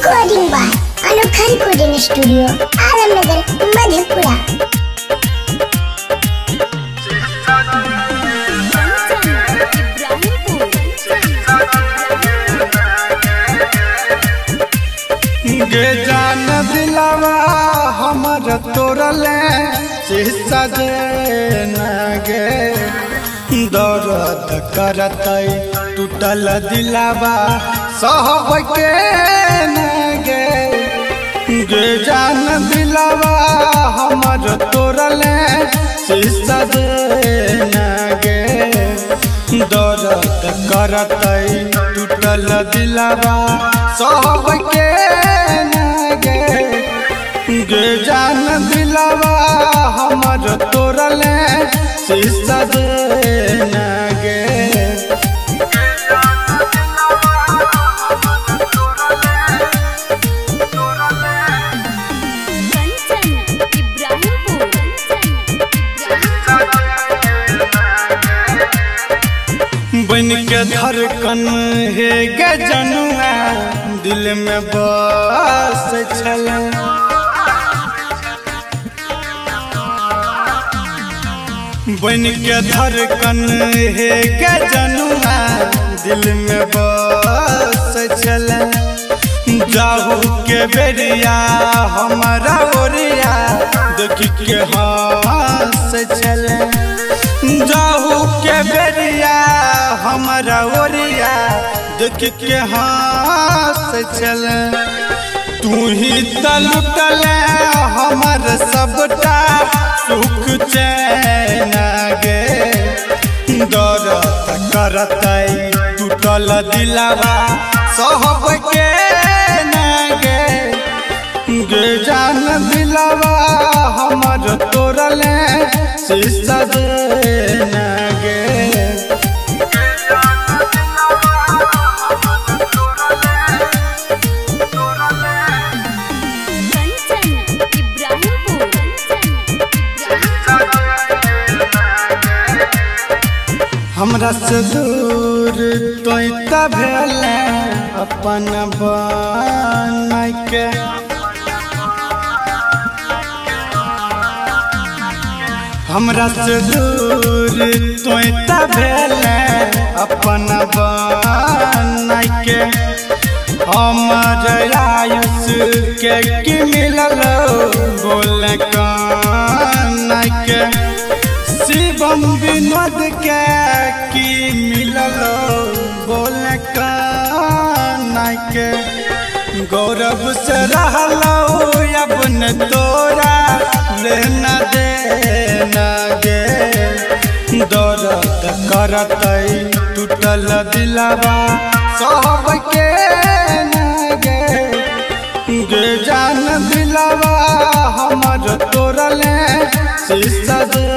Recording by अनोखा recording studio Alamnagar Madhepura. गे जान दिलावा हमर तोरले शीशा जे न गे दर्द करतै टूटल दिलावा सहब के न गे जान दिलावा हमर तोरले शीशा जे न गे दर्द करतै टूटल दिलावा सहब के गे जान दिलावा हमर तोरले शीशा जे न गे। बन के धड़कन हे गे जनुआ दिल में बस छल बन के धड़कन हे गे जनुआ दिल में बस चल जाहू के बेरिया हमारा ओरिया देख के हंस चल जाहू के बेरिया हमारा ओरिया देख के हंस चल तू ही तलुटल हमर सबटा सुख चैन गे दर्द करतै टूटल दिलावा सहब के न गे जान दिलावा हमर तोरले शीशा जे न गे। हमरा से दूर तोता भेले अपन बन के हमरा से दूर तोता भेले अपन बन के हमर आयुष के की मिलल बोल कान के शिवम विनोद के की मिलल बोल कान के गौरव से रहलो अपन तोरा लेना देना गे दर्द करतै टूटल दिलावा सहब के न गे जान दिलावा हमर तोरले शीशा जे